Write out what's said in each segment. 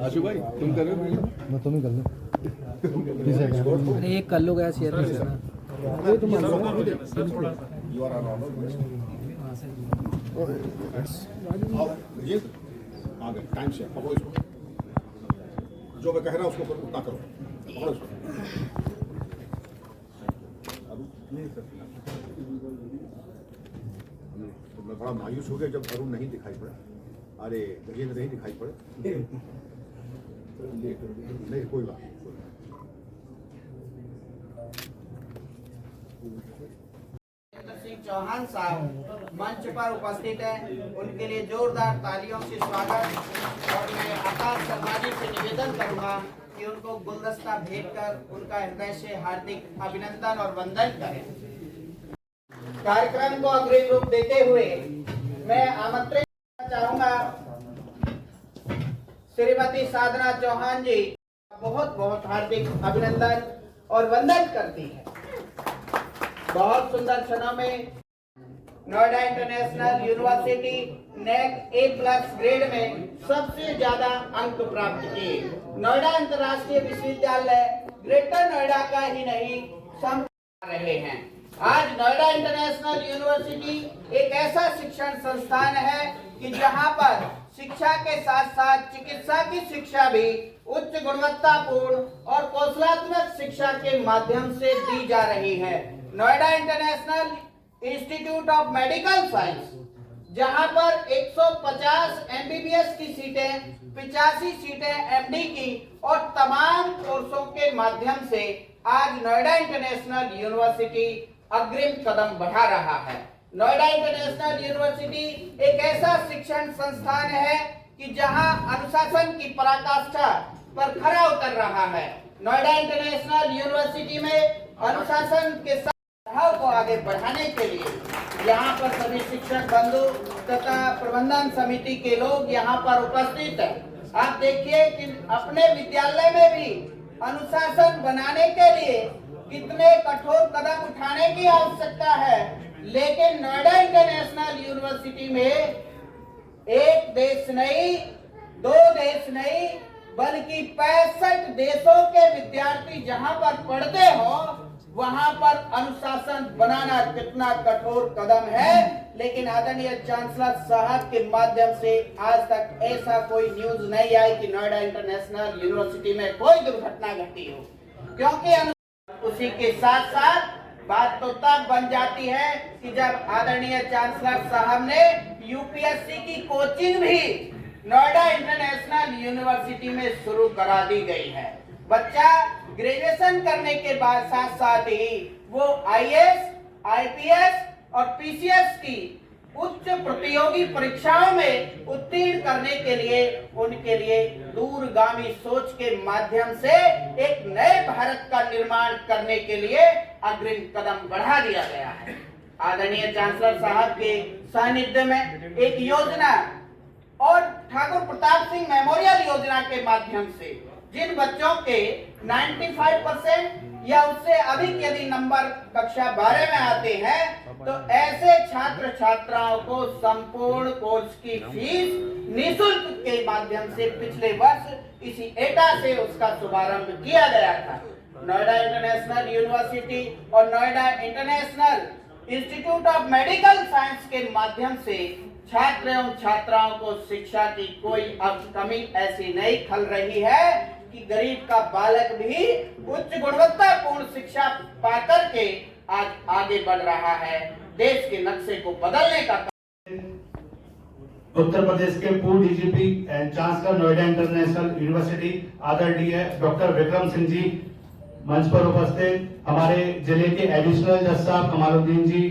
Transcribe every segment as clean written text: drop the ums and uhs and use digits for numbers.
आशु भाई तुम कर रहे हो? मैं तुम ही कर लो। अरे एक कर लो गया शेयर कर देना। ये आ गए टाइम से पकड़ो इसको, जो मैं कह रहा हूँ उसको उतना करो, पकड़ो इसको। तो मैं बड़ा मायूस हो गया जब अरुण नहीं दिखाई पड़ा, अरे गजेंद्र नहीं दिखाई पड़े। नहीं कोई बात नहीं। चौहान साहब मंच पर उपस्थित हैं, उनके लिए जोरदार तालियों से स्वागत। और मैं आकाश शर्मा जी से निवेदन करूंगा कि उनको गुलदस्ता भेंट कर उनका हृदय से हार्दिक अभिनंदन और वंदन करें। कार्यक्रम को अग्रिम रूप देते हुए मैं आमंत्रित करना चाहूंगा श्रीमती साधना चौहान जी, बहुत बहुत हार्दिक अभिनंदन और वंदन करती है। बहुत सुंदर क्षणों में Noida international university neck A+ grade में सबसे ज्यादा अंक प्राप्त किए। नोएडा अंतर्राष्ट्रीय विश्वविद्यालय ग्रेटर नोएडा का ही नहीं संपूर्ण रहे हैं। आज नोएडा इंटरनेशनल यूनिवर्सिटी एक ऐसा शिक्षण संस्थान है कि जहां पर शिक्षा के साथ साथ चिकित्सा की शिक्षा भी उच्च गुणवत्तापूर्ण और कौशलात्मक शिक्षा के माध्यम से दी जा रही है। Noida international institute of medical science, जहां पर 150 MBBS की सीटें, 85 सीटें MD की और तमाम कोर्सों के माध्यम से आज नोएडा इंटरनेशनल यूनिवर्सिटी अग्रिम कदम बढ़ा रहा है। नोएडा इंटरनेशनल यूनिवर्सिटी एक ऐसा शिक्षण संस्थान है कि जहां अनुशासन की पराकाष्ठा पर खरा उतर रहा है। नोएडा इंटरनेशनल यूनिवर्सिटी में अनुशासन के साथ को आगे बढ़ाने के लिए यहाँ पर सभी शिक्षक बंधु तथा प्रबंधन समिति के लोग यहाँ पर उपस्थित हैं। आप देखिए कि अपने विद्यालय में भी अनुशासन बनाने के लिए कितने कठोर कदम उठाने की आवश्यकता है, लेकिन नोएडा इंटरनेशनल यूनिवर्सिटी में एक देश नहीं, दो देश नहीं, बल्कि 65 देशों के विद्यार्थी जहाँ पर पढ़ते हो वहां पर अनुशासन बनाना कितना कठोर कदम है। लेकिन आदरणीय चांसलर साहब के माध्यम से आज तक ऐसा कोई न्यूज नहीं आई कि नोएडा इंटरनेशनल यूनिवर्सिटी में कोई दुर्घटना घटी हो, क्योंकि उसी के साथ साथ बात तो तब बन जाती है कि जब आदरणीय चांसलर साहब ने UPSC की कोचिंग भी नोएडा इंटरनेशनल यूनिवर्सिटी में शुरू करा दी गई है। बच्चा ग्रेजुएशन करने के बाद साथ साथ ही वो IAS, IPS और PCS की उच्च प्रतियोगी परीक्षाओं में उत्तीर्ण करने के लिए उनके लिए दूरगामी सोच के माध्यम से एक नए भारत का निर्माण करने के लिए अग्रिम कदम बढ़ा दिया गया है। आदरणीय चांसलर साहब के सानिध्य में एक योजना और ठाकुर प्रताप सिंह मेमोरियल योजना के माध्यम से जिन बच्चों के 95% या उससे अधिक यदि नंबर कक्षा 12 में आते हैं तो ऐसे छात्र छात्राओं को संपूर्ण कोर्स की फीस निःशुल्क के माध्यम से पिछले वर्ष इसी एटा से उसका शुभारंभ किया गया था। नोएडा इंटरनेशनल यूनिवर्सिटी और Noida international institute of medical science के माध्यम से छात्र एवं छात्राओं को शिक्षा की कोई अब कमी ऐसी नहीं खल रही है कि गरीब का बालक भी उच्च गुणवत्तापूर्ण शिक्षा पाकर के आज आगे बढ़ रहा है, देश के नक्शे को बदलने का। उत्तर प्रदेश के पूर्व DGP and chancellor Noida international university आदरणीय डॉक्टर विक्रम सिंह जी मंच पर उपस्थित, हमारे जिले के एडिशनल जज साहब कमालुद्दीन जी,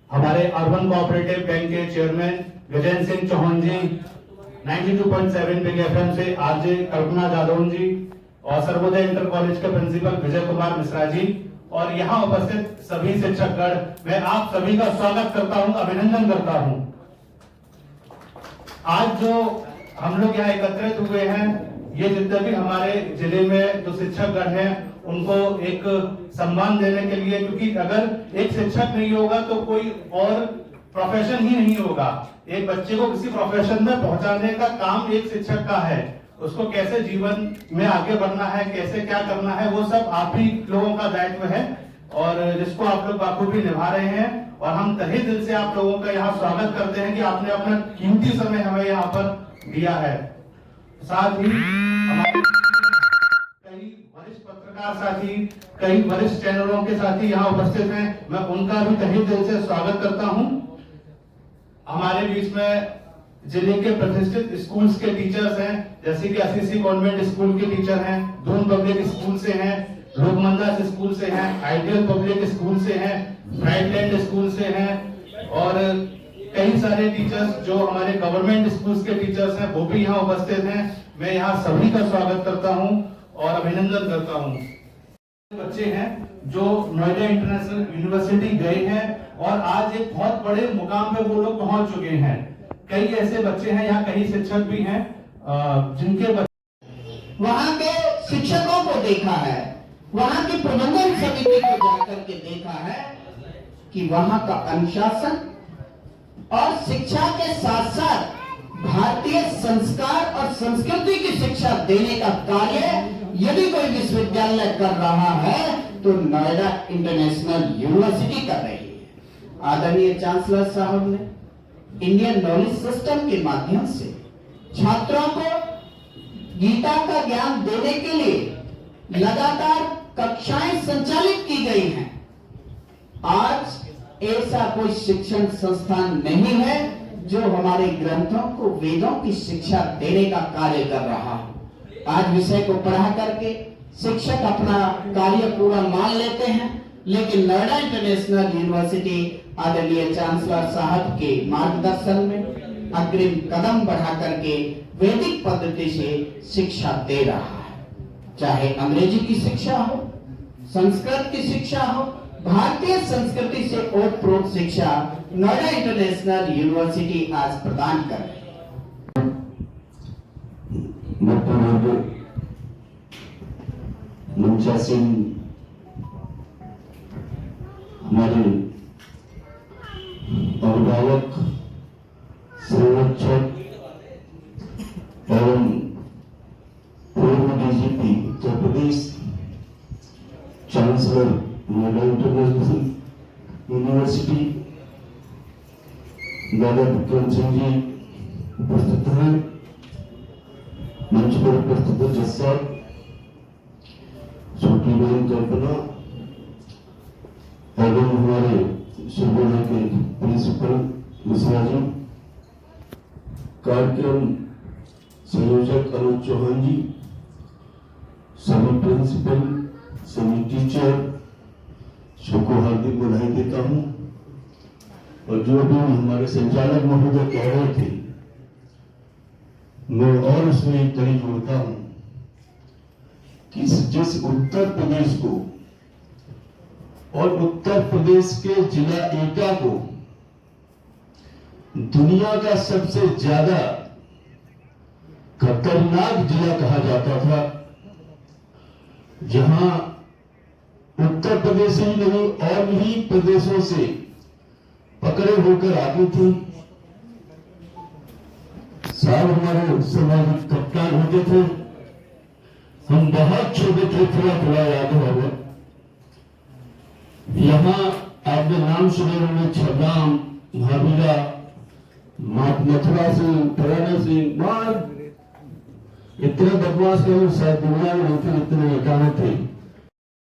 हमारे अर्बन कोऑपरेटिव बैंक के चेयरमैन गजेंद्र सिंह चौहान जी, 92.7 बिग FM से RJ कल्पना जादौन जी और सर्वोदय इंटर कॉलेज के प्रिंसिपल विजय कुमार मिश्रा जी और यहाँ उपस्थित सभी शिक्षकगण, मैं आप सभी का स्वागत करता हूँ, अभिनंदन करता हूँ। आज जो हम लोग यहाँ एकत्रित हुए हैं, ये जितने भी हमारे जिले में जो शिक्षकगण हैं उनको एक सम्मान देने के लिए, क्योंकि अगर एक शिक्षक नहीं होगा तो कोई और प्रोफेशन ही नहीं होगा। एक बच्चे को किसी प्रोफेशन में पहुंचाने का काम एक शिक्षक का है। उसको कैसे जीवन में आगे बढ़ना है, कैसे क्या करना है, वो सब आप ही लोगों का दायित्व है और जिसको आप लोग बखूबी निभा रहे हैं। और हम तहे दिल से आप लोगों का यहाँ स्वागत करते हैं कि आपने अपना कीमती समय हमें यहाँ पर दिया है। साथ ही हमारे कई वरिष्ठ पत्रकार साथी, कई वरिष्ठ चैनलों के साथी यहाँ उपस्थित हैं, मैं उनका भी तहे दिल से स्वागत करता हूँ। हमारे बीच में जिले के प्रतिष्ठित स्कूल्स के टीचर्स हैं, जैसे कि असीसी कॉन्वेंट स्कूल के टीचर हैं, दून पब्लिक स्कूल से हैं, लोकमंदास स्कूल से हैं, आइडियल पब्लिक स्कूल से हैं, ब्राइटलैंड स्कूल से हैं और कई सारे टीचर्स जो हमारे गवर्नमेंट स्कूल्स के टीचर्स हैं वो भी यहाँ उपस्थित हैं। मैं यहाँ सभी का स्वागत करता हूँ और अभिनंदन करता हूँ। बच्चे हैं जो नोएडा इंटरनेशनल यूनिवर्सिटी गए हैं और आज एक बहुत बड़े मुकाम पे वो लोग पहुंच चुके हैं। कई ऐसे बच्चे हैं, यहाँ कई शिक्षक भी हैं जिनके वहाँ के शिक्षकों को देखा है, वहाँ की प्रबंधन समिति को जाकर के देखा है कि वहाँ का अनुशासन और शिक्षा के साथ साथ भारतीय संस्कार और संस्कृति की शिक्षा देने का कार्य यदि कोई विश्वविद्यालय कर रहा है तो नोएडा इंटरनेशनल यूनिवर्सिटी कर रही है। आदरणीय चांसलर साहब ने इंडियन नॉलेज सिस्टम के माध्यम से छात्रों को गीता का ज्ञान देने के लिए लगातार कक्षाएं संचालित की गई हैं। आज ऐसा कोई शिक्षण संस्थान नहीं है जो हमारे ग्रंथों को, वेदों की शिक्षा देने का कार्य कर रहा है। आज विषय को पढ़ा करके शिक्षक अपना कार्य पूरा मान लेते हैं, लेकिन नोएडा इंटरनेशनल यूनिवर्सिटी आदरणीय चांसलर साहब के मार्गदर्शन में अग्रिम कदम बढ़ा करके वैदिक पद्धति से शिक्षा दे रहा है। चाहे अंग्रेजी की शिक्षा हो, संस्कृत की शिक्षा हो, भारतीय संस्कृति से ओतप्रोत शिक्षा नोएडा इंटरनेशनल यूनिवर्सिटी आज प्रदान कर रही है। मुंशा सिंह हमारे अभिभावक, संरक्षक एवं पूर्व DGP Uttar Pradesh, chancellor Noida international university दादा विक्रम सिंह जी उपस्थित हैं। मंच पर उपस्थित जज साहब, छोटी बहन कल्पना एवं हमारे शिवगोड़ा के प्रिंसिपल मिश्रा जी, कार्यक्रम संयोजक अनुज चौहान जी, सभी प्रिंसिपल, सभी टीचर सबको हार्दिक बधाई देता हूं। और जो भी हमारे संचालक महोदय कह रहे थे, मैं और उसमें एक कड़ी जोड़ता हूं कि जिस उत्तर प्रदेश को और उत्तर प्रदेश के जिला एटा को दुनिया का सबसे ज्यादा खतरनाक जिला कहा जाता था, जहां उत्तर प्रदेश ही नहीं और भी प्रदेशों से पकड़े होकर आती थी। साहब हमारे सामाजिक कप्तान होते थे, हम बहुत छोटे थे, थोड़ा याद होगा। यहाँ आपने नाम सुने होंगे, छबराम, महावीरा, मथुरा सिंह, पराना सिंह, इतने बदमाश लोग शायद दुनिया में होते इतने एकाने थे।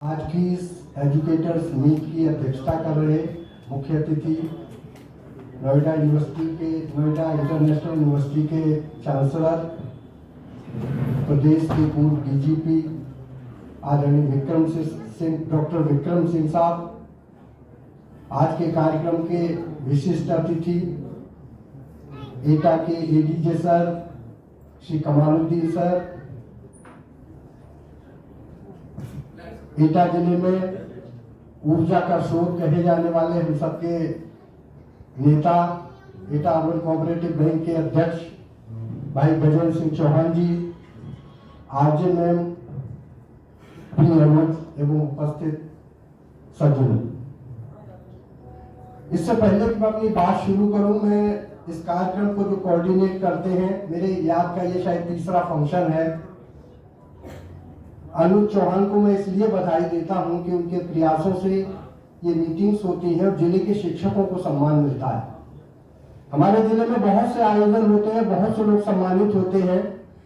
आज की इस एजुकेटर्स मीट की अध्यक्षता कर रहे मुख्य अतिथि नोएडा इंटरनेशनल यूनिवर्सिटी के चांसलर, प्रदेश के पूर्व डीजीपी आदरणीय डॉक्टर विक्रम सिंह साहब, आज के कार्यक्रम के विशिष्ट अतिथि एटा के ADJ sir Shri Kamaluddin sir, एटा जिले में ऊर्जा का स्रोत कहे जाने वाले हम सबके नेता, एटा अर्बन कोऑपरेटिव बैंक के अध्यक्ष भाई बजरंग सिंह चौहान जी, आरजे मैम, प्रिय एवं उपस्थित सज्जन। इससे पहले कि मैं अपनी बात शुरू करूं, मैं इस कार्यक्रम को जो कोऑर्डिनेट करते हैं, मेरे याद का ये शायद तीसरा फंक्शन है। अनुज चौहान को मैं इसलिए बधाई देता हूं कि उनके प्रयासों से ये मीटिंग्स होती है और जिले के शिक्षकों को सम्मान मिलता है। हमारे जिले में बहुत से आयोजन होते हैं, बहुत से लोग सम्मानित होते हैं,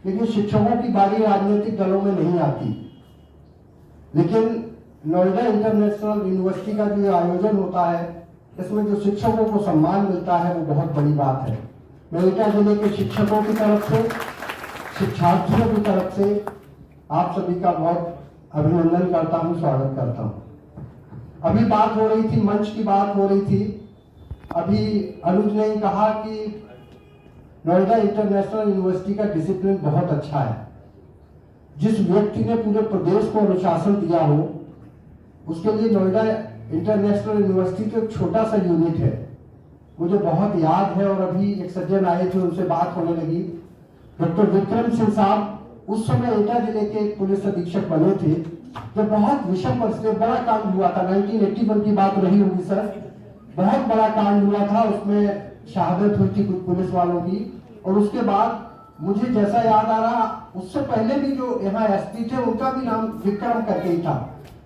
लेकिन शिक्षकों की बारी राजनीतिक दलों में नहीं आती। लेकिन नोएडा इंटरनेशनल यूनिवर्सिटी का जो आयोजन होता है, इसमें जो शिक्षकों को सम्मान मिलता है, वो बहुत बड़ी बात है। मैं एटा जिले के शिक्षकों की तरफ से, शिक्षार्थियों की तरफ से आप सभी का बहुत अभिनंदन करता हूं, स्वागत करता हूं। अभी बात हो रही थी, मंच की बात हो रही थी। अभी अनुज ने कहा कि नोएडा इंटरनेशनल यूनिवर्सिटी का डिसिप्लिन बहुत अच्छा है। जिस व्यक्ति ने पूरे प्रदेश को अनुशासन दिया हो, उसके लिए नोएडा इंटरनेशनल यूनिवर्सिटी तो एक छोटा सा यूनिट है। मुझे बहुत याद है, और अभी एक सज्जन आए थे, उनसे बात होने लगी। डॉक्टर विक्रम सिंह साहब उस समय एटा जिले के पुलिस अधीक्षक बने थे, जब बहुत विषम परिस्थिति, बड़ा कांड हुआ था। 1981 की बात रही होगी सर, बहुत बड़ा कांड हुआ था, उसमें शहादत हुई थी कुछ पुलिस वालों की। और उसके बाद मुझे जैसा याद आ रहा, उससे पहले भी जो यहाँ एसपी थे, उनका भी नाम विक्रम करके ही था,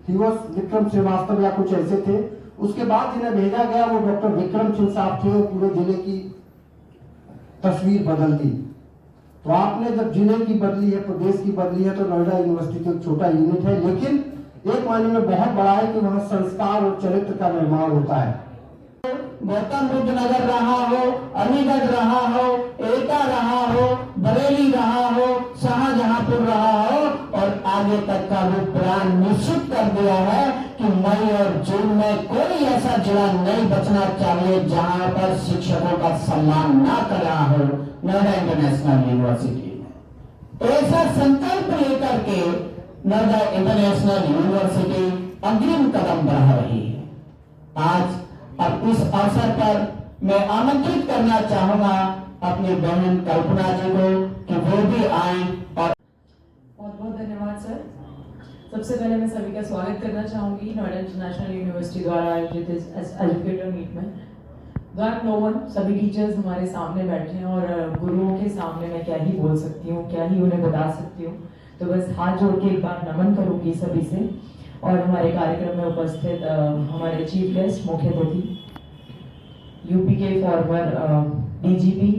विक्रम श्रीवास्तव या कुछ ऐसे थे। उसके बाद जिन्हें भेजा गया वो डॉक्टर विक्रम सिंह साहब थे, और पूरे जिले की तस्वीर बदल दी। तो आपने जब जिले की बदली है, प्रदेश की बदली है, तो नोएडा यूनिवर्सिटी तो एक छोटा यूनिट है, लेकिन एक मायने में बहुत बड़ा है कि वहां संस्कार और चरित्र का निर्माण होता है। गौतम बुद्ध नगर रहा हो, अलीगढ़ रहा हो, एटा रहा हो, बरेली रहा हो, शाहजहांपुर रहा हो, और आगे तक का वो प्लान निश्चित कर दिया है कि मई और जून में कोई ऐसा जिला नहीं बचना चाहिए जहां पर शिक्षकों का सम्मान ना कर रहा हो। नोएडा इंटरनेशनल यूनिवर्सिटी में ऐसा संकल्प लेकर के नोएडा इंटरनेशनल यूनिवर्सिटी अग्रिम कदम बढ़ा रही है। आज अब इस अवसर पर मैं आमंत्रित करना चाहूंगा अपनी बहन कल्पना जी को कि वो भी आए। और बहुत बहुत धन्यवाद सर। सबसे पहले मैं सभी का स्वागत करना चाहूंगी नोएडा इंटरनेशनल यूनिवर्सिटी द्वारा आयोजित इस एजुकेटर मीट में। नो वन, सभी टीचर्स हमारे सामने बैठे हैं, और गुरुओं के सामने मैं क्या ही बोल सकती हूँ, क्या ही उन्हें बता सकती हूँ। तो बस हाथ जोड़ के एक बार नमन करूंगी सभी से। और हमारे कार्यक्रम में उपस्थित हमारे चीफ गेस्ट, मुख्य अतिथि, यूपी के फॉर्मर डीजीपी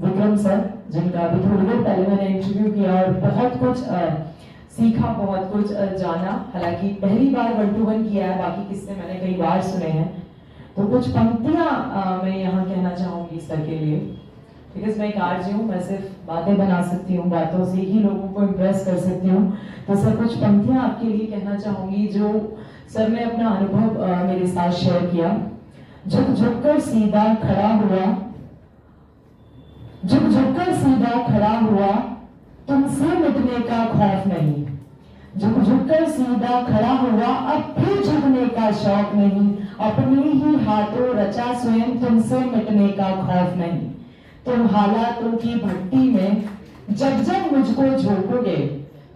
विक्रम सर, जिनका अभी थोड़ी देर पहले मैंने इंटरव्यू किया और बहुत कुछ सीखा, बहुत कुछ जाना। हालांकि पहली बार 1 to 1 किया है, बाकी किस्से मैंने कई बार सुने हैं। तो कुछ पंक्तियां मैं यहाँ कहना चाहूंगी सर के लिए, बिकॉज मैं एक आरजे हूँ, मैं सिर्फ बातें बना सकती हूँ, बातों से ही लोगों को इम्प्रेस कर सकती हूँ। तो सर कुछ पंक्तियां आपके लिए कहना चाहूंगी जो सर ने अपना अनुभव मेरे साथ शेयर किया। झुक झुक कर सीधा खड़ा हुआ, झुक झुक कर सीधा खड़ा हुआ, तुमसे मिटने का खौफ नहीं। झुक झुक कर सीधा खड़ा हुआ, अब फिर झुकने का शौक नहीं। अपने ही हाथों रचा स्वयं, तुमसे मिटने का खौफ नहीं। तुम हालातों की भट्टी में जब जब मुझको झोंकोगे,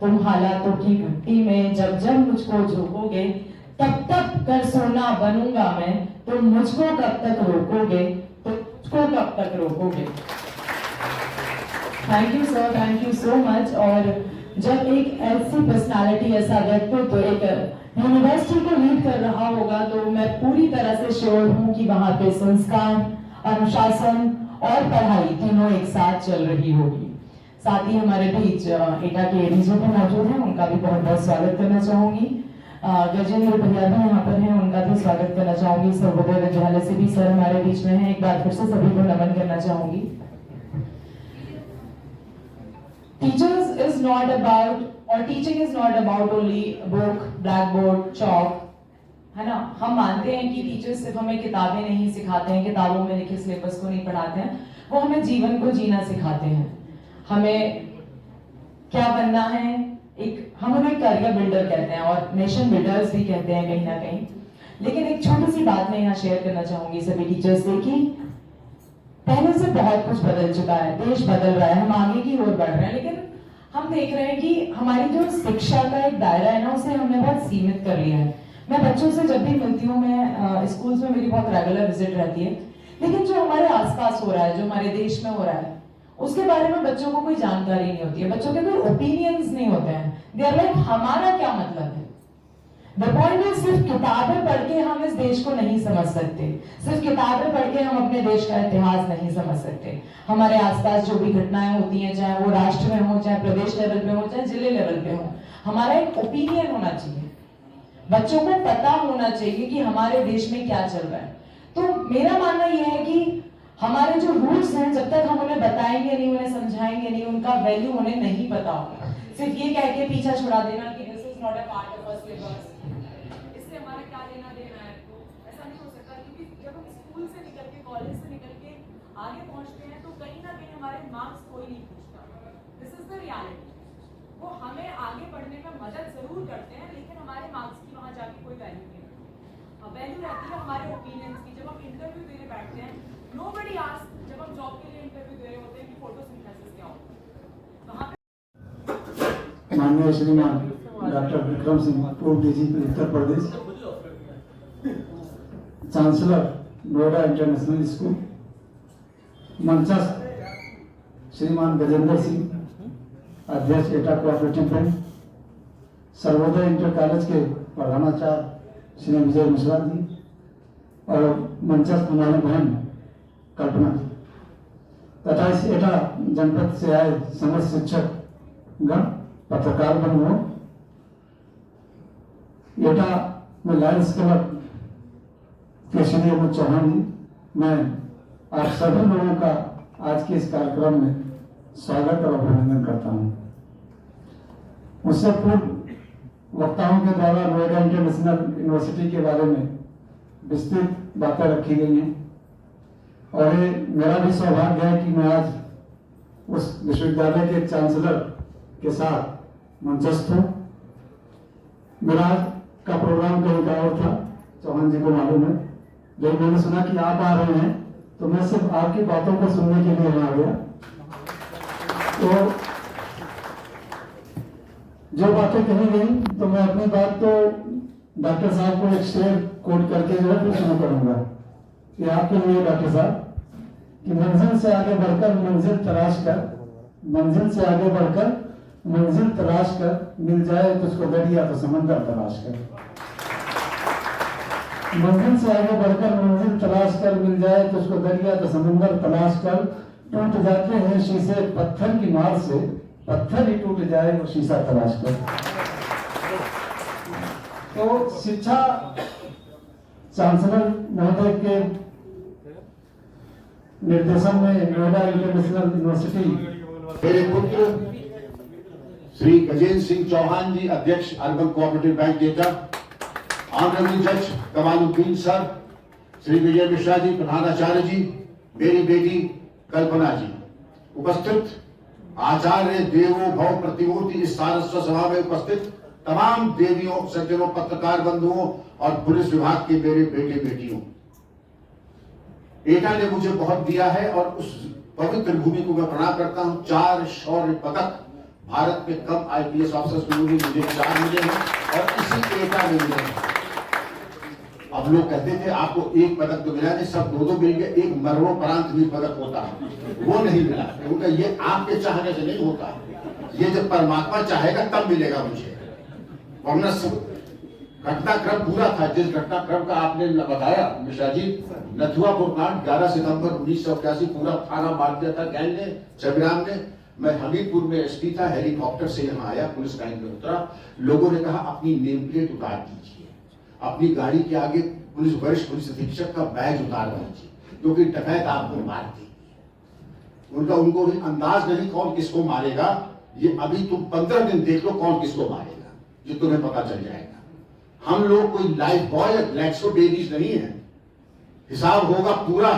तुम हालातों की भट्टी में जब जब मुझको झोंकोगे, तब तक कर सोना बनूंगा मैं। तुम मुझको कब तक रोकोगे, तो मुझको कब तक रोकोगे। Thank you sir, thank you so much. और जब एक ऐसी पर्सनालिटी, ऐसा व्यक्तित्व एक यूनिवर्सिटी को लीड कर रहा होगा, तो मैं पूरी तरह से श्योर हूँ कि वहां पे संस्कार, अनुशासन और पढ़ाई तीनों एक साथ चल रही होगी। साथ ही हमारे बीच एटा के एडीजी भी मौजूद हैं, उनका भी बहुत बहुत स्वागत करना चाहूंगी। गजेंद्र भैया भी यहाँ पर हैं, उनका भी स्वागत करना चाहूंगी। सर्वोदय विद्यालय से भी सर हमारे बीच में हैं, एक बार फिर से सभी को नमन करना चाहूंगी। टीचर्स इज नॉट अबाउट, और teaching is not about only book, black board, chalk, है ना। हम मानते हैं कि टीचर्स सिर्फ हमें किताबें नहीं सिखाते हैं, किताबों में लिखे सिलेबस को नहीं पढ़ाते हैं, वो हमें जीवन को जीना सिखाते हैं। हमें क्या बनना है, एक हम उन्हें करियर बिल्डर कहते हैं और नेशन बिल्डर्स भी कहते हैं कहीं ना कहीं। लेकिन एक छोटी सी बात मैं यहाँ शेयर करना चाहूंगी सभी टीचर्स से कि पहले से बहुत कुछ बदल चुका है, देश बदल रहा है, हम आगे की ओर बढ़ रहे हैं, लेकिन हम देख रहे हैं कि हमारी जो शिक्षा का एक दायरा है ना, उसे हमने बहुत सीमित कर लिया है। मैं बच्चों से जब भी मिलती हूँ, मैं स्कूल्स में मेरी बहुत रेगुलर विजिट रहती है, लेकिन जो हमारे आसपास हो रहा है, जो हमारे देश में हो रहा है, उसके बारे में बच्चों को कोई जानकारी नहीं होती है, बच्चों के कोई ओपिनियंस नहीं होते हैं। दे आर लाइक हमारा क्या मतलब है। द पॉइंट इज सिर्फ किताबें पढ़ के हम इस देश को नहीं समझ सकते, सिर्फ किताबें पढ़ के हम अपने देश का इतिहास नहीं समझ सकते। हमारे आसपास जो भी घटनाएं होती हैं, चाहे वो राष्ट्र में हो, चाहे प्रदेश लेवल पे हो, चाहे जिले लेवल पे हो, हमारा एक ओपिनियन होना चाहिए, बच्चों को पता होना चाहिए कि हमारे देश में क्या चल रहा है। तो मेरा मानना यह है कि हमारे जो रूट्स हैं, जब तक हम उन्हें बताएंगे नहीं, उन्हें समझाएंगे नहीं, उनका वैल्यू उन्हें नहीं पता होगा। सिर्फ ये कह के पीछा छुड़ा देना कि this is not a part of a syllabus, इससे हमारा क्या लेना देना है, तो ऐसा नहीं हो सकता। क्योंकि जब हम स्कूल से निकल के, कॉलेज से निकल के आगे पहुंचते हैं, तो कहीं ना कहीं हमारे मार्क्स कोई नहीं पूछता। This is the reality. वो हमें आगे बढ़ने में मदद जरूर करते हैं, लेकिन हमारे मार्क्स की वहां जाके कोई वैल्यू नहीं है। वैल्यू रहती है हमारे ओपिनियंस की। जब हम इंटरव्यू देने बैठते हैं, नोबडी आस्क्स, जब हम जॉब के लिए इंटरव्यू दे रहे होते हैं, कि फोटोसिंथेसिस क्या होता है, वहां पे माननीय श्रीमान डॉक्टर विक्रम सिंह, पूर्व DGP Uttar Pradesh, chancellor Noida international school, मंचस्थ श्रीमान गजेंद्र सिंह, अध्यक्ष एटा cooperative bank, Sarvodaya inter college के प्रधानाचार्य श्री विजय मिश्रा जी, और मंचस्थ हमारी बहन कल्पना जी, तथा इस एटा जनपद से आए समस्त शिक्षक गण, पत्रकार बंधुओं, एटा में लायंस क्लब के श्री अमित चौहान जी, मैं आप सभी लोगों का आज के इस कार्यक्रम में स्वागत और अभिनंदन करता हूं। उससे पूर्व वक्ताओं के द्वारा नोएडा इंटरनेशनल यूनिवर्सिटी के बारे में विस्तृत बातें रखी गई हैं, और ये मेरा भी सौभाग्य है कि मैं आज उस विश्वविद्यालय के चांसलर के साथ मंचस्थ हूँ। मेरा आज का प्रोग्राम कहीं का और था, चौहान जी को मालूम है। जब मैंने सुना कि आप आ रहे हैं, तो मैं सिर्फ आपकी बातों को सुनने के लिए यहाँ आ गया। तो जो बातें कही गई, तो मैं अपनी बात तो डॉक्टर साहब को एक शेर कोट करके जो है फिर शुरू करूंगा। ये आपके लिए डॉक्टर साहब, कि मंजिल से आगे बढ़कर मंजिल तलाश कर, मंजिल से आगे बढ़कर मंजिल तलाश कर, मिल जाए तुझको दरिया तो समंदर तलाश कर। मंजिल से आगे बढ़कर मंजिल तलाश कर, मिल जाए तुझको दरिया तो समंदर तलाश कर। टूट जाते हैं शीशे पत्थर की मार से, पत्थर ही टूट जाए वो शीशा तलाश कर। तो शिक्षा चांसलर महोदय के निर्देशन में नोएडा इंटरनेशनल यूनिवर्सिटी, मेरे पुत्र श्री गजेंद्र सिंह चौहान जी, अध्यक्ष अर्बन कोऑपरेटिव बैंक एटा, ऑनरेबल जज कमालुद्दीन सर, श्री विजय मिश्रा जी प्रधानाचार्य जी, मेरी बेटी कल्पना जी, उपस्थित आचार्य देवो भव प्रतिमूर्ति, इस सारस्वत सभा में उपस्थित तमाम देवियों, सज्जनों, पत्रकार बंधुओं और पुलिस विभाग के मेरे बेटे बेटियों, एटा ने मुझे बहुत दिया है और उस पवित्र भूमि को मैं प्रणाम करता हूं। 4 शौर्य पदक भारत में कम आईपीएस ऑफिसर्स में मुझे 4 मिले हैं और इसी एटा में मिले हैं। अब लोग कहते थे आपको 1 पदक तो मिला नहीं, सब 2-2 मिल गए, एक मरणोपरांत भी पदक होता है, वो नहीं मिला, क्योंकि ये आपके चाहने से नहीं होता, ये जब परमात्मा चाहेगा तब मिलेगा मुझे। वरना घटनाक्रम पूरा था, जिस घटनाक्रम का आपने बताया मिश्रा जी, नथुआपुर कांड 11 सितंबर 1981 पूरा थाना मार दिया था गैंग ने, छबिराम ने। मैं हमीरपुर में एसपी था, हेलीकॉप्टर से यहाँ आया, पुलिस लाइन में उतरा, लोगों ने कहा अपनी नेम प्लेट उतार दीजिए, अपनी गाड़ी के आगे वरिष्ठ पुलिस अधीक्षक का बैज उतार दीजिए, क्योंकि डकैत आपको मार दी। उनको भी अंदाज नहीं कौन किसको मारेगा, ये अभी तुम 15 दिन देख लो कौन किसको मारेगा, ये तुम्हें पता चल जाएगा। हम लोग कोई लाइफ बॉय या ग्लैक्सो बेबीज नहीं है, हिसाब होगा पूरा।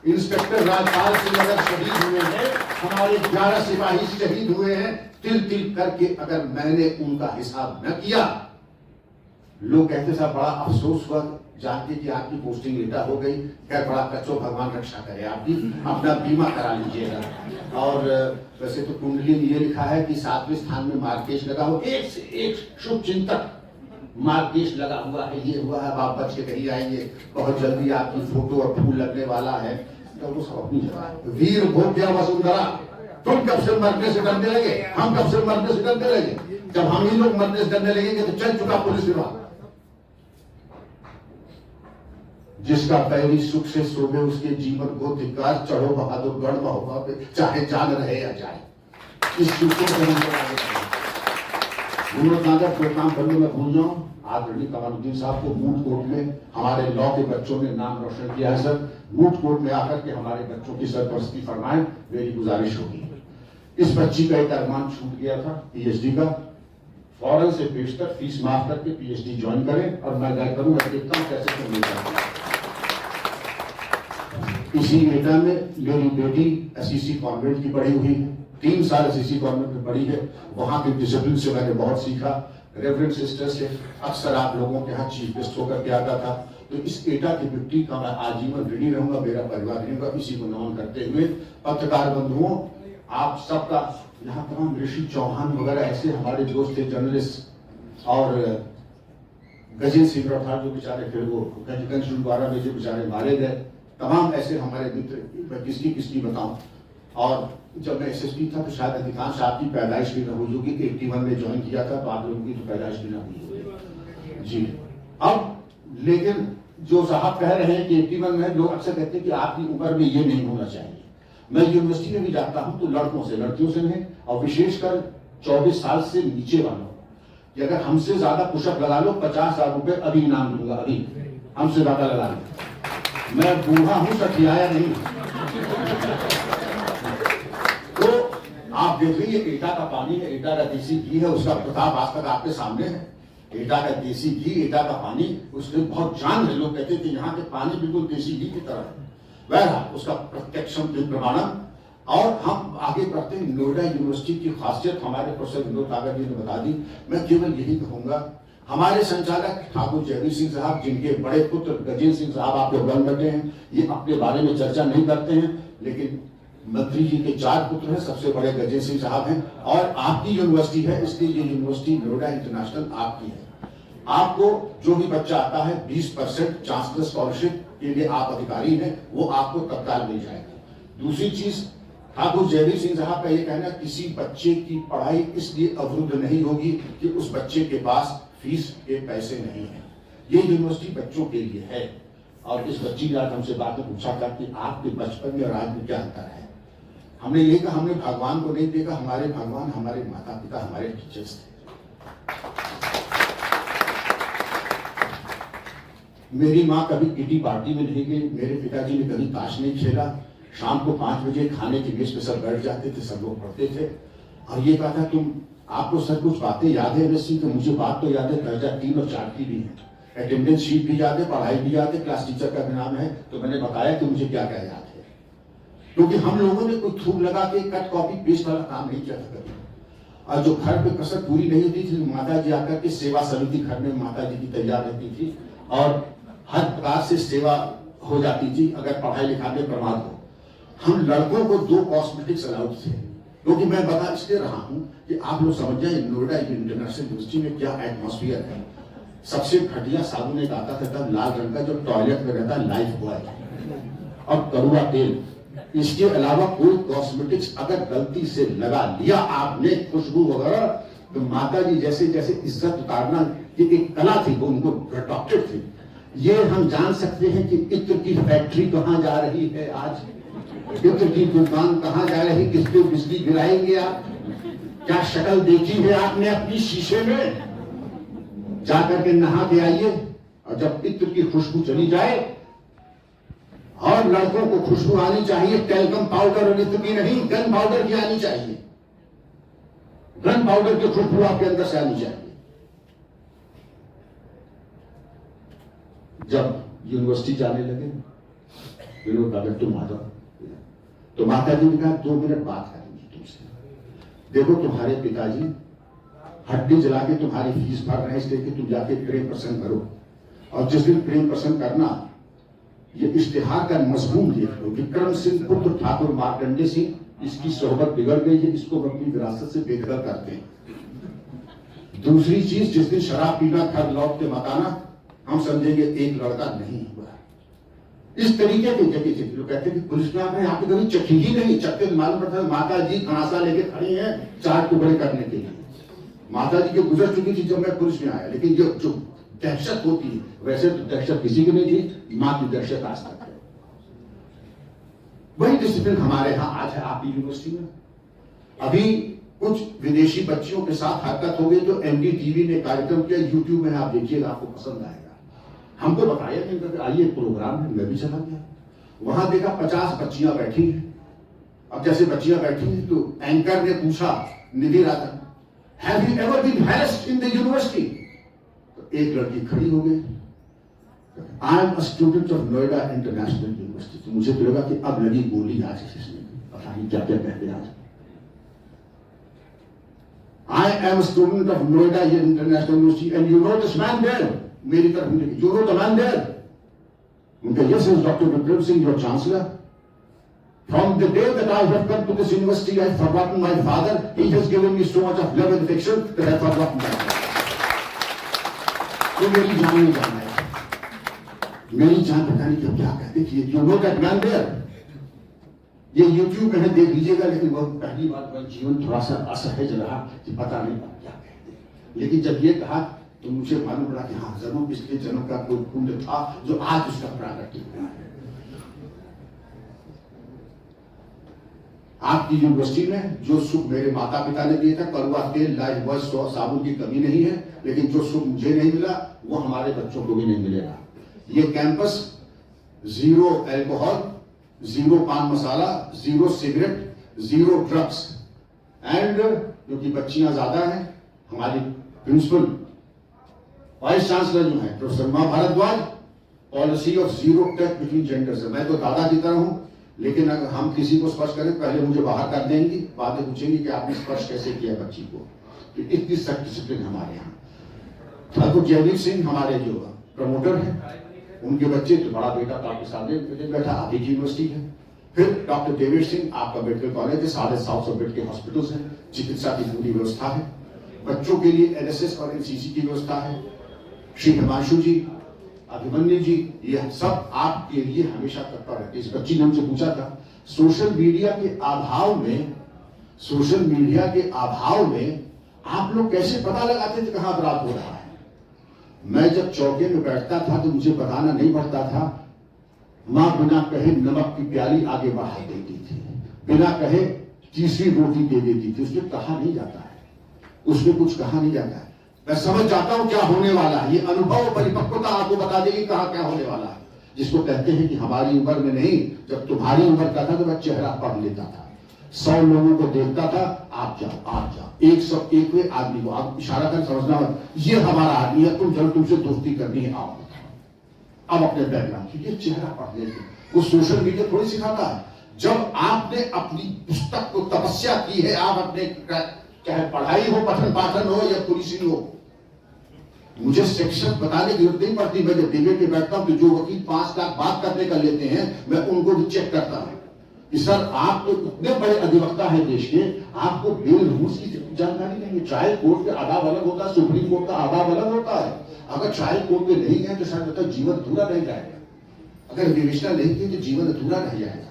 इंस्पेक्टर राजपाल सिंह अगर शहीद हुए हैं, हमारे 11 सिपाही शहीद हुए हैं, तिल तिल करके अगर मैंने उनका हिसाब न किया, लोग कहते साहब बड़ा अफसोस हुआ जानते कि आपकी पोस्टिंग एटा हो गई, खैर बड़ा कच्चो, भगवान रक्षा करे आपकी, अपना बीमा करा लीजिएगा। और वैसे तो कुंडली में ये लिखा है कि 7वें स्थान में मार्केश लगा हो, एक से एक शुभ चिंतक मार्केश लगा हुआ है, ये हुआ है, आप बच के कहीं आएंगे, बहुत जल्दी आपकी फोटो और फूल लगने वाला है, तो वो सब अपनी जगह। वीर भोग्या वसुंधरा, तुम कब से मरने से डरने लगे, हम कब से मरने से डरने लगे? जब हम ही लोग मरने से डरने लगेंगे तो चल चुका पुलिस विभाग। जिसका पैरी सुख से सोवे उसके जीवन को धिक्कार, चढ़ो बहादुर गढ़ महुआ पे, चाहे जान रहे या जाए। इस सूत्रों से दो काम करने में भूल जाऊं। आदरणीय कमालुद्दीन साहब को मूट कोर्ट में हमारे लॉ के बच्चों ने नाम रोशन किया है। सर, मूट कोर्ट में आकर के हमारे बच्चों की सरपरस्ती फरमाएं, मेरी गुजारिश होगी। इस बच्ची का एक अरमान छूट गया था पीएचडी का, फौरन से बेशतर फीस माफ करके पीएचडी ज्वाइन करें, और मैं गए करूं, मैं देखता हूं कैसे तुम मिल जाएंगे। इसी एटा में मेरी बेटी एसईसी कॉन्वेंट की पढ़ी हुई है, 3 साल एसईसी कॉन्वेंट में पढ़ी है। वहां के डिसिप्लिन से मैंने बहुत सीखा। रेवरेंड सिस्टर से अक्सर आप लोगों के यहाँ चीफ गेस्ट होकर के आता था। तो इस एटा की बेटी का मैं आजीवन ऋणी रहूंगा, मेरा परिवार ऋणी रहूंगा। इसी को नमन करते हुए पत्रकार बंधुओं, आप सबका, यहाँ तमाम ऋषि चौहान वगैरह ऐसे हमारे दोस्त थे जर्नलिस्ट, और गजेंद्र सिंह राठौर जो बेचारे फिर वो गुरुद्वारा में जो बेचारे मारे गए, तमाम ऐसे हमारे मित्र, मैं किसकी बताऊं। और जब मैं एसएसपी था तो शायद अधिकांश आपकी पैदाइश भी न हुई होगी, 81 में ज्वाइन किया था, तो आप लोगों की तो पैदाइश भी न हुई होगी जी। अब लेकिन जो साहब कह रहे हैं कि 81 में, लोग अक्सर कहते हैं कि आपकी उम्र में ये नहीं होना चाहिए। मैं यूनिवर्सिटी में भी जाता हूं तो लड़कों से, लड़कियों से नहीं, और विशेषकर 24 साल से नीचे वालों कि अगर हमसे ज्यादा पुशअप लगा लो 50,000 रुपए अभी इनाम दूंगा, अभी हमसे ज्यादा लगा लो। मैं बूढ़ा हूं, सठियाया नहीं। तो आप देख लीजिए, एटा का पानी है, एटा का देसी घी है, उसका प्रताप आज तक आपके सामने है। एटा का देसी घी, एटा का पानी, उसमें बहुत जान है। लोग कहते थे यहाँ के पानी बिल्कुल देसी घी की तरह है। वह उसका प्रत्यक्षम प्रमाणम। और हम आगे बढ़ते हैं, नोएडा यूनिवर्सिटी की खासियत हमारे प्रोफेसर विनोद कागर जी ने बता दी। मैं केवल यही कहूंगा, हमारे संचालक ठाकुर जयवीर सिंह साहब, जिनके बड़े पुत्र गजेंद्र सिंह साहब आप लोग बन बैठे हैं, ये अपने बारे में चर्चा नहीं करते हैं, लेकिन मंत्री जी के 4 पुत्र हैं, सबसे बड़े गजेंद्र सिंह साहब हैं। और आपकी यूनिवर्सिटी है, इसलिए ये यूनिवर्सिटी नोएडा इंटरनेशनल आपकी है। आपको जो भी बच्चा आता है 20% चांसलर स्कॉलरशिप के लिए आप अधिकारी हैं, वो आपको तत्काल मिल जाएगी। दूसरी चीज, ठाकुर जयवीर सिंह साहब का ये कहना, किसी बच्चे की पढ़ाई इसलिए अवरुद्ध नहीं होगी कि उस बच्चे के पास फीस के पैसे नहीं है। ये यूनिवर्सिटी बच्चों के लिए है। और इस बच्ची ने आज हमसे बात में पूछा था कि आपके बचपन में और आज में क्या अंतर है। हमने यही कहा, हमने भगवान को नहीं देखा, हमारे भगवान हमारे माता पिता, हमारे टीचर्स थे। मेरी माँ कभी किटी पार्टी में नहीं गई, मेरे पिताजी ने कभी ताश नहीं खेला। शाम को 5 बजे खाने की मेज पे सब बैठ जाते थे, सब लोग पढ़ते थे। और ये कहा था, आपको सर कुछ बातें याद है एमएससी? तो मुझे बात तो याद है, दर्जा 3 और 4 की भी है, अटेंडेंस शीट भी याद है, पढ़ाई भी याद है, क्लास टीचर का भी नाम है। तो मैंने बताया कि मुझे क्या क्या याद है, क्योंकि हम लोगों ने कोई थूक लगा के कट कॉपी पेस्ट वाला काम नहीं किया था कभी। और जो घर पे कसर पूरी नहीं होती थी, माता जी आकर के सेवा समिति घर में माता जी की तैयार रहती थी, और हर प्रकार से सेवा हो जाती थी अगर पढ़ाई लिखाई में प्रमाद हो। हम लड़कों को 2 कॉस्मेटिक्स अलाउड थे, क्योंकि मैं बता इसलिए रहा हूं कि आप लोग समझ जाए नोएडा इंटरनेशनल यूनिवर्सिटी में क्या एटमॉस्फेयर है। सबसे घटिया साबुन एक आता था तब, लाल रंग का, जो टॉयलेट में रहता, लाइफ बॉय, और कड़वा तेल। इसके अलावा कोई कॉस्मेटिक्स अगर गलती से लगा लिया आपने, खुशबू वगैरह, तो माता जी जैसे जैसे इज्जत उतारना ये एक कला थी, वो उनको डॉक्टर थी। ये हम जान सकते हैं कि इत्र की फैक्ट्री कहाँ जा रही है आज, इत्र की दुकान कहाँ जा रही, किस पे बिजली गिराएंगे आप? क्या शक्ल देखी है आपने अपनी शीशे में? जाकर के नहा के आइए, और जब इत्र की खुशबू चली जाए, और लड़कों को खुशबू आनी चाहिए टेल्कम पाउडर और इत्र की नहीं, गन पाउडर की आनी चाहिए। गन पाउडर की खुशबू आपके अंदर से आनी चाहिए। जब यूनिवर्सिटी जाने लगे, विनोद कागर तुम आ जाओ, तो माता जी ने कहा 2 मिनट बात करेंगे तुमसे। देखो, तुम्हारे पिताजी हड्डी जला के तुम्हारी फीस भर रहे हैं, इसलिए कि तुम जाके प्रेम प्रसंग करो। और जिस दिन प्रेम प्रसंग करना, ये इश्तिहार का मजमून देख लो, विक्रम सिंह पुत्र ठाकुर मार्कंडे सिंह, इसकी सोहबत बिगड़ गई है, इसको अपनी विरासत से बेदखल करते हैं। दूसरी चीज, जिस दिन शराब पीना घर लौट के मत आना, हम समझेंगे एक लड़का नहीं हुआ। इस तरीके के जगह लोग कहते हैं कि पुलिस में आपने यहाँ पे कभी चखी ही नहीं, चखते मालूम पड़ता है माता जी घनासा लेके खड़ी हैं 4 टुकड़े करने के लिए। माता जी के गुजर चुकी थी जब मैं पुलिस में आया, लेकिन जो दहशत होती है, वैसे तो दहशत किसी की नहीं थी, मां की दहशत आज तक है। वही डिसिप्लिन हमारे यहाँ आज है आपकी यूनिवर्सिटी में। अभी कुछ विदेशी बच्चियों के साथ हरकत हो गई, जो एनडीटीवी ने कार्यक्रम किया, यूट्यूब में आप देखिएगा, आपको पसंद आएगा। हमको बताया कि आइए प्रोग्राम है, मैं भी चला गया, वहां देखा 50 बच्चियां बैठी हैं। अब जैसे बच्चियां बैठी हैं तो एंकर ने पूछा, Nidhi Radhan, have you ever been harassed in the university? तो एक लड़की खड़ी हो गई, I am a student of Noida international university. तो मुझे तो लगा कि अब लगी गोली आज इसने, पता नहीं क्या क्या कहते आज। I am a student of Noida International University, and you know this man there. मेरी तरफ मुझे, you know the man there. उनका yes is Dr. Vikram Singh, your chancellor. From the day that I have come to this university, I have forgotten my father. He has given me so much of love and affection that I have forgotten my father. तो मेरी जान नहीं जानना है, मेरी जान पता नहीं क्यों क्या कहते कि you know that man there. ये YouTube में है, देख लीजिएगा। लेकिन वो पहली बार मेरा जीवन थोड़ा सा असहज रहा कि पता नहीं क्या कहते। लेकिन जब ये कहा तो मुझे मालूम पड़ा कि हाँ, जरूर पिछले जन्म का कोई पुण्य था जो आज उसका प्राकट्य हुआ है। आपकी यूनिवर्सिटी में जो सुख मेरे माता पिता ने दिया था, कड़वा तेल, लाइफ बॉय, साबुन की कमी नहीं है, लेकिन जो सुख मुझे नहीं मिला वो हमारे बच्चों को भी नहीं मिलेगा। ये कैंपस 0 अल्कोहल, 0 पान मसाला, 0 सिगरेट, 0 ड्रग्स, एंड क्योंकि बच्चियां ज्यादा हैं, हमारी प्रिंसिपल वाइस चांसलर जो है professor Uma Bhardwaj, policy of 0 touch between genders. मैं तो दादा की तरह हूं, लेकिन अगर हम किसी को स्पर्श करें पहले मुझे बाहर कर देंगी, बाद में पूछेंगी कि आपने स्पर्श कैसे किया बच्ची को। तो इतनी सख्त डिसिप्लिन हमारे यहाँ। ठाकुर जयवीर सिंह हमारे जो प्रमोटर हैं, उनके बच्चे, तो बड़ा बेटा तो आपके सामने बैठा, आदि की यूनिवर्सिटी है। फिर डॉक्टर देवेश सिंह, आपका मेडिकल कॉलेज है, 750 बेड के हॉस्पिटल्स हैं, चिकित्सा की पूरी व्यवस्था है, बच्चों के लिए एनएसएस और एनसीसी की व्यवस्था है। श्री हिमांशु जी, अभिमन्यु जी, ये सब आपके लिए हमेशा तत्पर रहते। इस बच्ची ने हमसे पूछा था, सोशल मीडिया के अभाव में आप लोग कैसे पता लगाते थे कहां अपराध हो रहा है? मैं जब चौके में बैठता था तो मुझे बताना नहीं पड़ता था। मां बिना कहे नमक की प्याली आगे बढ़ा देती थी, बिना कहे तीसरी रोटी दे देती थी। उसमें कहा नहीं जाता है, उसमें कुछ कहा नहीं जाता है। मैं समझ जाता हूं क्या होने वाला है। ये अनुभव, परिपक्वता आपको बता देगी कहां क्या होने वाला है। जिसको कहते हैं कि हमारी उम्र में नहीं, जब तुम्हारी उम्र का था तो मैं चेहरा पढ़ लेता था, 100 लोगों को देखता था, आप जाओ 101वें आदमी को आप इशारा कर समझना, ये हमारा आदमी है, तुम चलो, तुमसे दोस्ती करनी है, आओ। अब अपने बैकग्राउंड ये चेहरा पढ़ लेते। वो सोशल मीडिया थोड़ी सिखाता है। जब आपने अपनी पुस्तक को तपस्या की है, आप अपने चाहे पढ़ाई हो, पठन पाठन हो या पुलिसिंग हो, मुझे सेक्शन बताने की जरूरत नहीं पड़ती। मैं जब डिबेट में बैठता हूं तो जो वकील 5 लाख बात करने का लेते हैं, मैं उनको भी चेक करता हूं कि सर आप तो इतने बड़े अधिवक्ता हैं देश के, आपको बेल रूल्स की जानकारी नहीं है। ट्रायल कोर्ट का आदाब अलग होता है, सुप्रीम कोर्ट का आदाब अलग होता है। अगर ट्रायल कोर्ट में नहीं है तो शायद मतलब जीवन अधूरा रह जाएगा। अगर विवेचना नहीं की तो जीवन अधूरा रह जाएगा।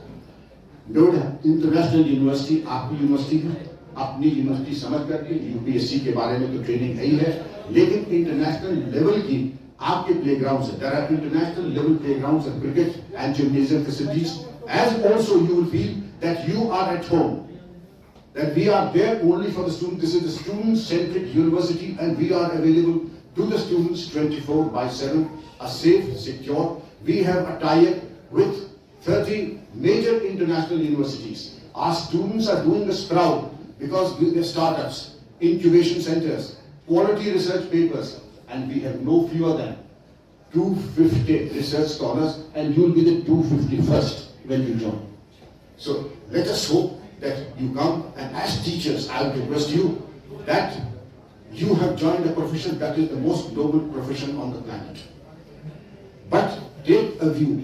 नोएडा इंटरनेशनल यूनिवर्सिटी आपकी यूनिवर्सिटी है। अपनी यूनिवर्सिटी समझ करके यूपीएससी के बारे में तो ट्रेनिंग है ही है, लेकिन इंटरनेशनल लेवल की आपके प्लेग्राउंड्स है। There are international level playgrounds and cricket and gymnasium facilities, as also you will feel that you are at home, that we are there only for the students. This is the student-centric university and we are available to the students 24/7, a safe, secure. We have a tie-up with 30 major international universities. Our students are doing us proud because we are startups, incubation centers, quality research papers, and we have no fewer than 250 research scholars, and you will be the 251st. When you join. So let us hope that you come, and as teachers I would request you that you have joined a profession that is the most noble profession on the planet. But take a view.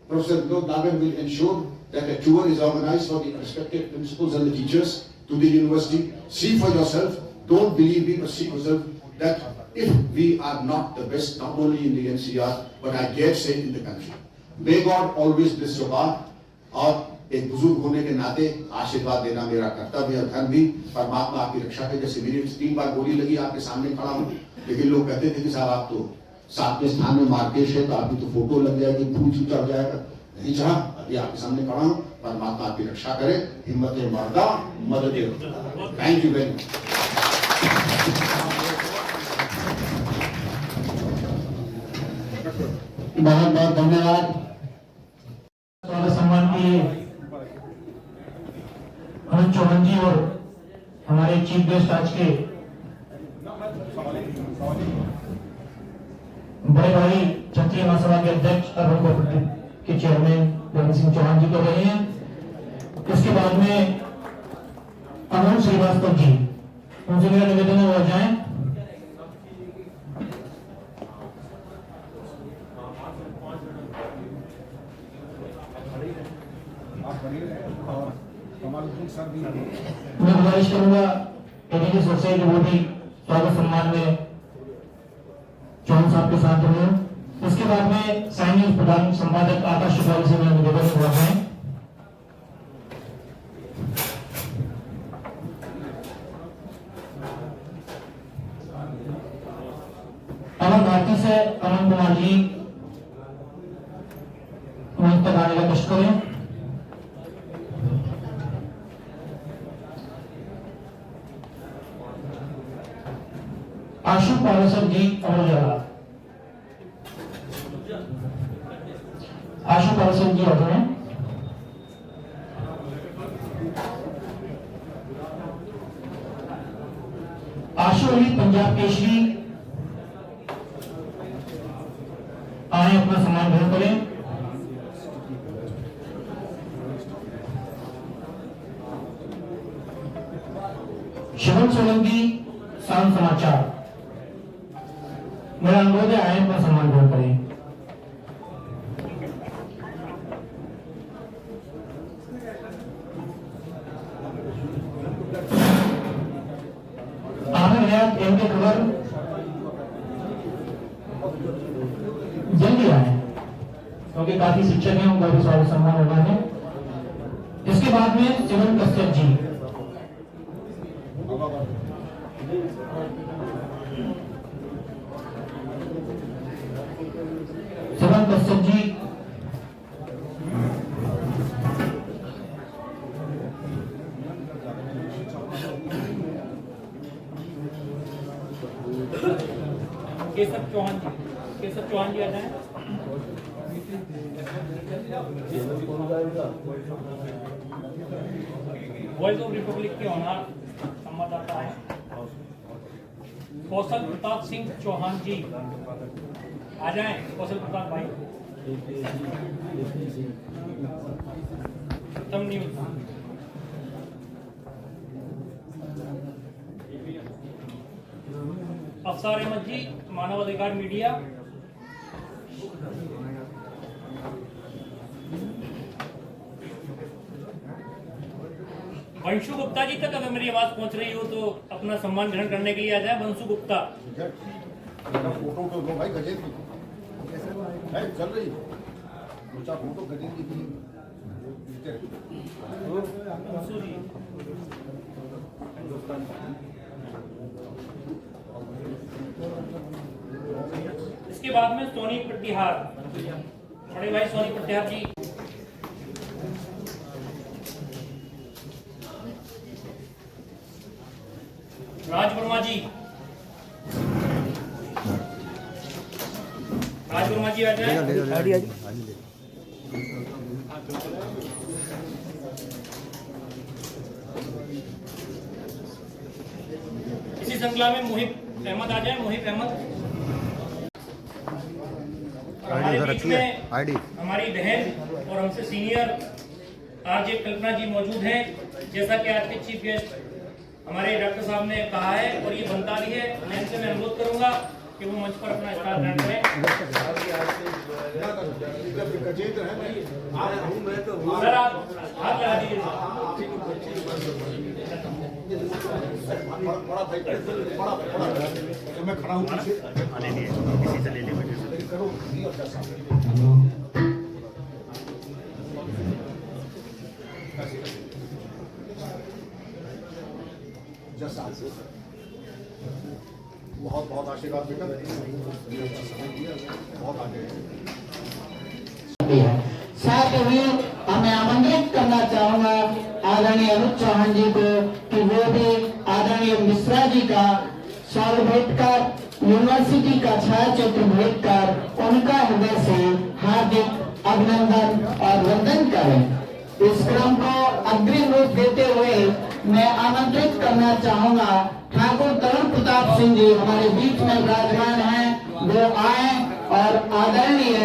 Professor Vinod Nagar will ensure that a tour is organized for the respective principals and the teachers to the university. See for yourself. Don't believe me, but see for yourself. that if we are not the best, not only in the NCR, but I dare say in the country. May God always bless your path. और एक बुजुर्ग होने के नाते आशीर्वाद देना मेरा कर्तव्य है, धर्म भी। परमात्मा आपकी रक्षा करे। जैसे मेरी 3 बार गोली लगी, आपके सामने खड़ा हूँ, लेकिन लोग कहते थे कि साहब आप तो 7वें स्थान में मार्केश है, तो आपकी तो फोटो लग जाएगी, फूल चढ़ जाएगा। नहीं चढ़ा, अभी आपके सामने खड़ा हूँ। परमात्मा आपकी रक्षा करे, हिम्मत मर्दा मदद। Thank you very much. बहुत बहुत धन्यवाद। स्वागत सम्मान किए अनुज चौहान जी और हमारे चीफ गेस्ट आज के बड़े भाई क्षत्रिय महासभा के अध्यक्ष अर्बन कोऑपरेटिव के चेयरमैन रवि सिंह चौहान जी कर रहे हैं। इसके बाद में अमन श्रीवास्तव जी, उनसे मेरा निवेदन है वो जाएं। मैं गुजारिश करूंगा एडीजी सोसाइटी वो भी स्वागत सम्मान में चौहान साहब के साथ रहे। इसके बाद में साइन न्यूज प्रधान संपादक आकाश शुक्ला से मेरा निवेदन हुआ है। अमन भारती से अमन कुमार जी मंच तक आने का कष्ट करें। आशु पारसर जी अमरजला, आशु पारसर जी आते हैं। आशु अली पंजाब केसरी आए, अपना सम्मान ग्रहण करें। शिवम सोलंकी शाम समाचार, मेरा अनुरोध है आए अपना सम्मान ग्रहण करें। आमिर हयात एम के खबर जल्दी आए, क्योंकि काफी शिक्षक हैं, उनका भी स्वागत सम्मान होना है। इसके बाद में सिमन कश्यप जी, सिमन कश्यप जी केशव चौहान जी आ जाए। वॉइस ऑफ रिपब्लिक के ऑनर संवाददाता है कौशल प्रताप सिंह चौहान जी, आ जाएं कौशल प्रताप भाई। उत्तम न्यूज, अफसार अहमद जी मानव अधिकार मीडिया। वंशु गुप्ता जी तक अगर मेरी आवाज पहुंच रही हो तो अपना सम्मान ग्रहण करने के लिए आ जाए। वंशु गुप्ता फोटो तो दो भाई, गजेंद्र की चल रही फोटो गजेंद्र की। इसके बाद में सोनी प्रतिहार, बड़े भाई सोनी प्रतिहार जी। राज वर्मा जी, राज वर्मा जी आ जाए। इसी श्रृंखला में मुहिब अहमद आ जाए। मुहिब अहमद, हमारे बीच में हमारी बहन और हमसे सीनियर आरजे कल्पना जी मौजूद हैं। जैसा कि आज के चीफ गेस्ट हमारे डॉक्टर साहब ने कहा है और ये बनता भी है, मैं इनसे मैं अनुरोध करूंगा कि वो मंच पर अपना स्थान ग्रहण करें। सर आप हाथ लगा दीजिए। मैं खड़ा हूँ पीछे करो जैसा बहुत बहुत आशीर्वाद बेटा बहुत आगे साथ ही हमें आमंत्रित करना चाहूंगा आदरणीय अमित चौहान जी को कि वो भी आदरणीय मिश्रा जी का शॉल भेंट कर यूनिवर्सिटी का छायाचित्र भेंट कर उनका हृदय से हार्दिक अभिनंदन और वंदन करें। इस क्रम को अग्रिम रूप देते हुए मैं आमंत्रित करना चाहूंगा ठाकुर तरुण प्रताप सिंह जी हमारे बीच में विराजमान हैं, वो आए और आदरणीय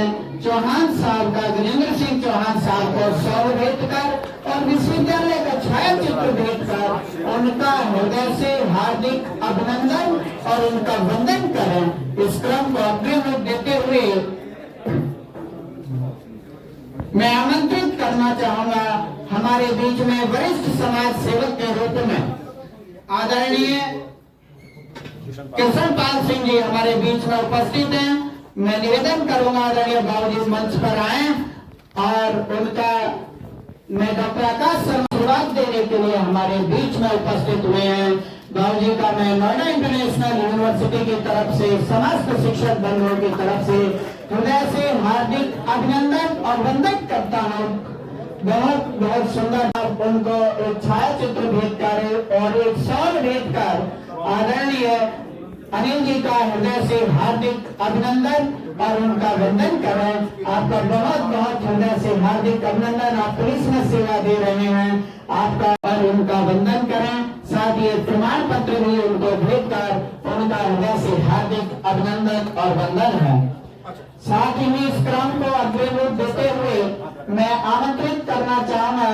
चौहान साहब का वीरेंद्र सिंह चौहान साहब को शॉल भेंट कर और विश्वविद्यालय का छायाचित्र भेंट कर उनका हृदय से हार्दिक अभिनंदन और उनका वंदन करें। इस क्रम को अग्रिम रूप देते हुए मैं आमंत्रित करना चाहूंगा हमारे बीच में वरिष्ठ समाज सेवक के रूप में आदरणीय किशन पाल सिंह जी हमारे बीच में उपस्थित हैं। मैं निवेदन करूंगा आदरणीय बाबूजी मंच पर आए और उनका मैं डॉक्टर आकाश शर्मा शुरुआत देने के लिए हमारे बीच में उपस्थित हुए हैं। बाबूजी का मैं नोएडा इंटरनेशनल यूनिवर्सिटी की तरफ से समस्त शिक्षक बंधुओं की तरफ से हृदय से हार्दिक अभिनंदन और वंदन करता हूँ। बहुत बहुत सुंदर उनको एक छायाचित्र भेंट कर और एक शॉल भेंट कर आदरणीय अनिल जी का हृदय से हार्दिक अभिनंदन और उनका वंदन करें। आपका बहुत बहुत हृदय से हार्दिक अभिनंदन। आप पुलिस में सेवा दे रहे हैं, आपका और उनका वंदन करें। साथ ही प्रमाण पत्र भी उनको भेंट कर उनका हृदय से हार्दिक अभिनंदन और वंदन है। साथ ही इस क्रम को अग्रिम रूप देते हुए मैं आमंत्रित करना चाहूंगा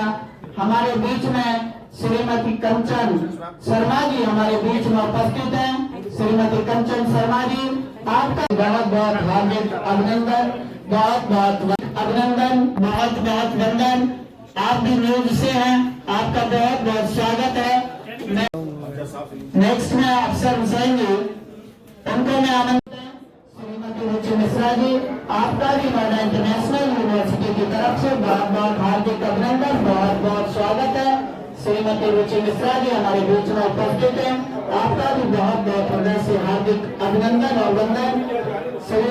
हमारे बीच में श्रीमती कंचन शर्मा जी हमारे बीच में उपस्थित हैं। श्रीमती कंचन शर्मा जी आपका बहुत बहुत हार्दिक अभिनंदन, बहुत बहुत अभिनंदन, बहुत बहुत वंदन। आप भी न्यूज से हैं, आपका बहुत बहुत स्वागत है। नेक्स्ट में अफसर हुसैन जी उनको मैं आमंत्रित श्रीमती रुचि मिश्रा जी आपका भी नोएडा इंटरनेशनल यूनिवर्सिटी की तरफ से बहुत बहुत हार्दिक अभिनंदन, बहुत बहुत स्वागत है। श्रीमती रुचि मिश्रा जी हमारे बीच में उपस्थित हैं, आपका भी बहुत बहुत हृदय से हार्दिक अभिनंदन और वंदन। श्री